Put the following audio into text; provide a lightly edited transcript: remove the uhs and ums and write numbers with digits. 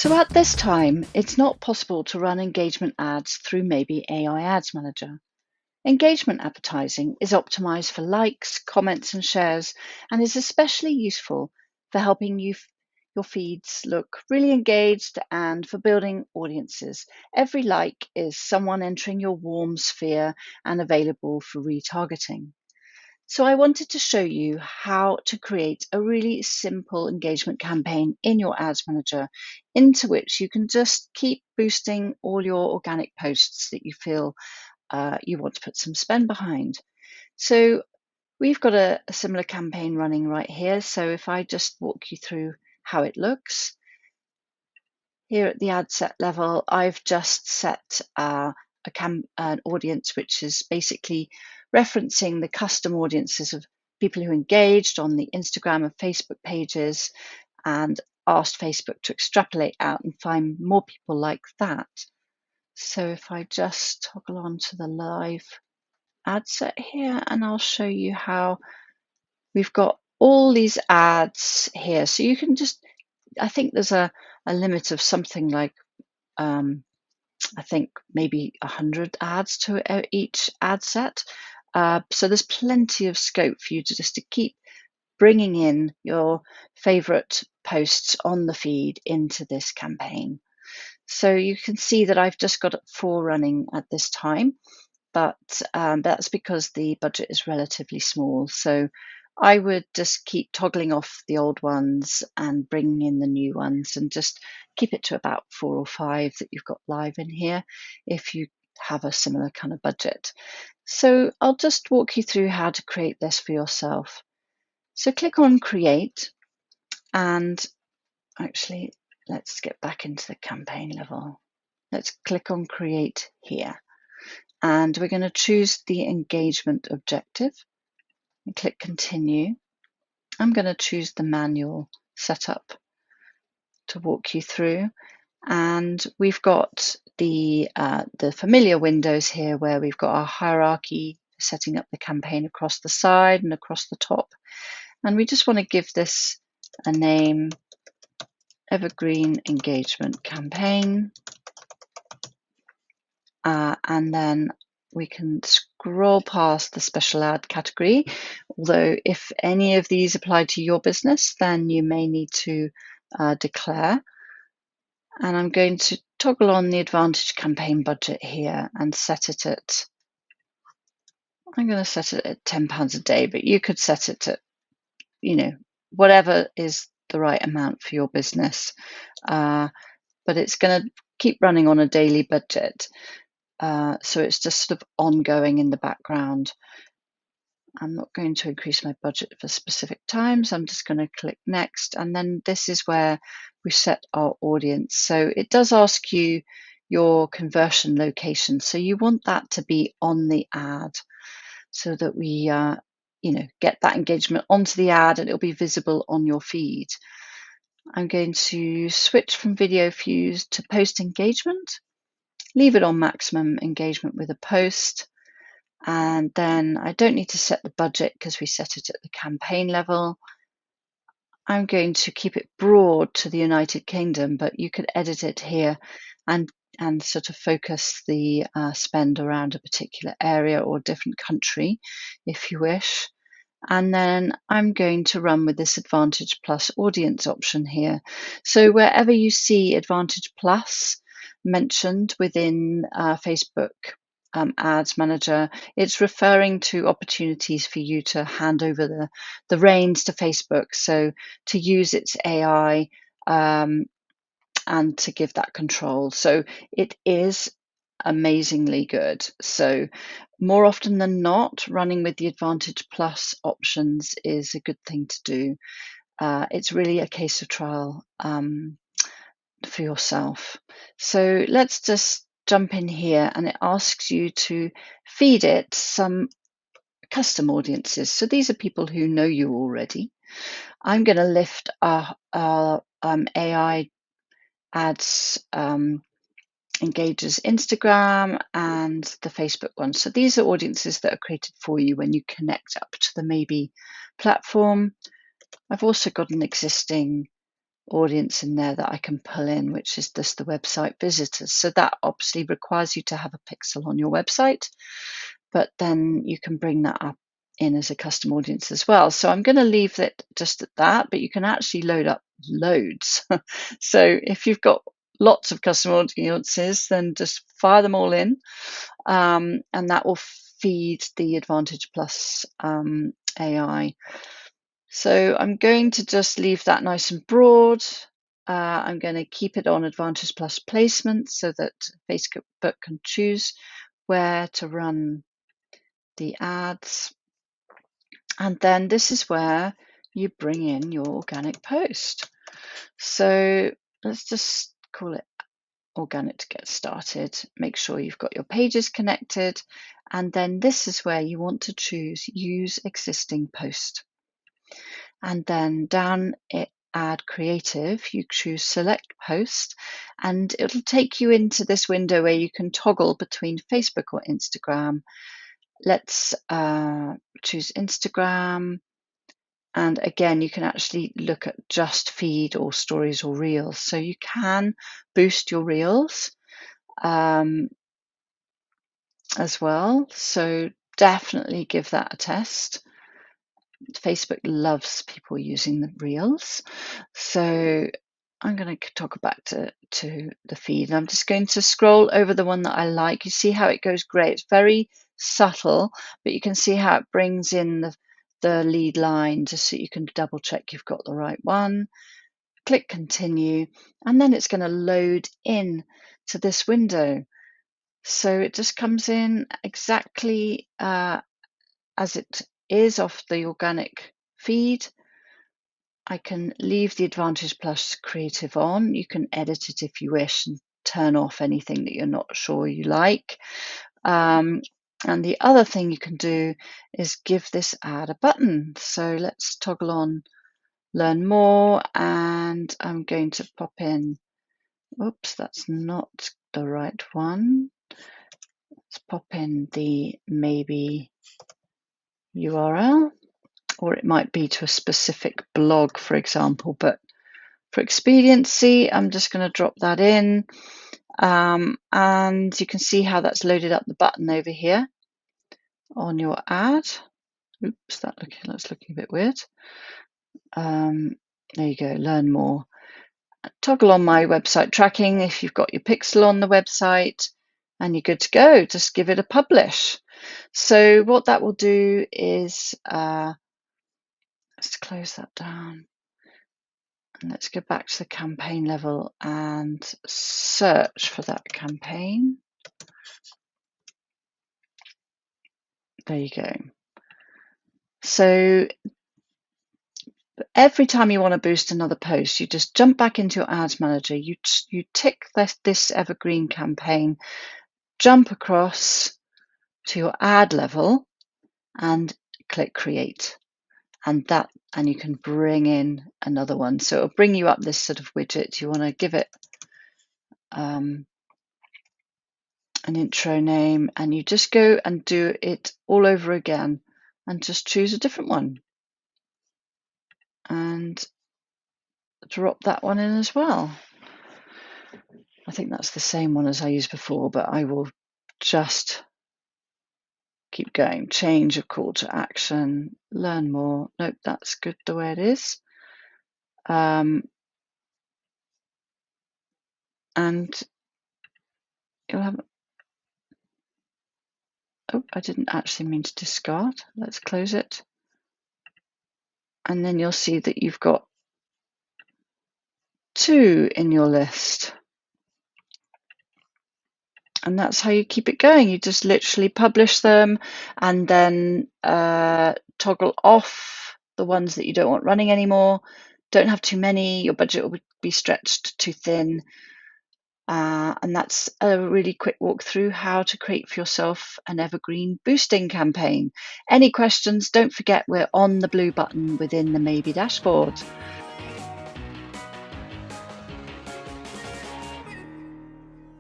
So at this time, it's not possible to run engagement ads through maybe AI Ads Manager. Engagement advertising is optimized for likes, comments, and shares, and is especially useful for helping your feeds look really engaged and for building audiences. Every like is someone entering your warm sphere and available for retargeting. So I wanted to show you how to create a really simple engagement campaign in your Ads Manager into which you can just keep boosting all your organic posts that you feel you want to put some spend behind. So we've got a similar campaign running right here. So if I just walk you through how it looks. Here at the ad set level, I've just set an audience which is basically referencing the custom audiences of people who engaged on the Instagram and Facebook pages and asked Facebook to extrapolate out and find more people like that. So if I just toggle on to the live ad set here, and I'll show you how we've got all these ads here. So you can just, I think there's a limit of something like I think maybe 100 ads to each ad set. So there's plenty of scope for you to just to keep bringing in your favorite posts on the feed into this campaign. So you can see that I've just got 4 running at this time, but that's because the budget is relatively small. So I would just keep toggling off the old ones and bringing in the new ones and just keep it to about 4 or 5 that you've got live in here if you have a similar kind of budget. So I'll just walk you through how to create this for yourself. So click on Create, and actually let's get back into the campaign level. Let's click on Create here, and we're going to choose the engagement objective and click Continue. I'm going to choose the manual setup to walk you through, and we've got the familiar windows here where we've got our hierarchy setting up the campaign across the side and across the top, and we just want to give this a name, Evergreen Engagement Campaign, and then we can scroll past the special ad category, although if any of these apply to your business, then you may need to declare. And I'm going to toggle on the Advantage campaign budget here and set it at, I'm going to set it at £10 a day, but you could set it at, whatever is the right amount for your business. But it's going to keep running on a daily budget. So it's just sort of ongoing in the background. I'm not going to increase my budget for specific times. I'm just going to click next. And then this is where we set our audience. So it does ask you your conversion location. So you want that to be on the ad so that we, get that engagement onto the ad and it'll be visible on your feed. I'm going to switch from video views to post engagement, leave it on maximum engagement with a post. And then I don't need to set the budget because we set it at the campaign level. I'm going to keep it broad to the United Kingdom, but you could edit it here and sort of focus the spend around a particular area or different country if you wish. And then I'm going to run with this Advantage Plus audience option here. So wherever you see Advantage Plus mentioned within Facebook Ads Manager, it's referring to opportunities for you to hand over the reins to Facebook. So to use its AI and to give that control. So it is amazingly good. So more often than not, running with the Advantage Plus options is a good thing to do. It's really a case of trial for yourself. So let's just jump in here, and it asks you to feed it some custom audiences. So these are people who know you already. I'm going to lift our AI ads engages Instagram and the Facebook one. So these are audiences that are created for you when you connect up to the Maybe platform. I've also got an existing audience in there that I can pull in, which is just the website visitors. So that obviously requires you to have a pixel on your website, but then you can bring that up in as a custom audience as well. So I'm going to leave it just at that, but you can actually load up loads. So if you've got lots of custom audiences, then just fire them all in, and that will feed the Advantage Plus AI. So I'm going to just leave that nice and broad. I'm going to keep it on Advantage Plus placement so that Facebook can choose where to run the ads. And then this is where you bring in your organic post. So let's just call it organic to get started. Make sure you've got your pages connected. And then this is where you want to choose use existing post. And then down at add creative, you choose select post, and it'll take you into this window where you can toggle between Facebook or Instagram. Let's choose Instagram. And again, you can actually look at just feed or stories or reels. So you can boost your reels as well. So definitely give that a test. Facebook loves people using the reels. So I'm going to talk back to the feed. And I'm just going to scroll over the one that I like. You see how it goes grey. It's very subtle, but you can see how it brings in the lead line just so you can double check you've got the right one. Click continue, and then it's going to load in to this window. So it just comes in exactly as it is off the organic feed. I can leave the Advantage Plus creative on. You can edit it if you wish and turn off anything that you're not sure you like. And the other thing you can do is give this ad a button. So let's toggle on learn more, and I'm going to pop in, oops, that's not the right one. Let's pop in the maybe URL, or it might be to a specific blog, for example, but for expediency, I'm just going to drop that in. And you can see how that's loaded up the button over here on your ad. Oops, that's looking a bit weird. There you go, learn more. Toggle on my website tracking if you've got your pixel on the website, and you're good to go. Just give it a publish. So what that will do is, let's close that down. And let's go back to the campaign level and search for that campaign. There you go. So every time you want to boost another post, you just jump back into your ads manager, you tick this evergreen campaign, jump across to your ad level and click create. And you can bring in another one. So it'll bring you up this sort of widget. You want to give it an intro name, and you just go and do it all over again and just choose a different one and drop that one in as well. I think that's the same one as I used before, but I will just keep going. Change a call to action, learn more. Nope, that's good the way it is. And you'll have, oh, I didn't actually mean to discard. Let's close it. And then you'll see that you've got 2 in your list. And that's how you keep it going. You just literally publish them and then toggle off the ones that you don't want running anymore. Don't have too many. Your budget will be stretched too thin. And that's a really quick walk through how to create for yourself an evergreen boosting campaign. Any questions, don't forget we're on the blue button within the Maybe dashboard.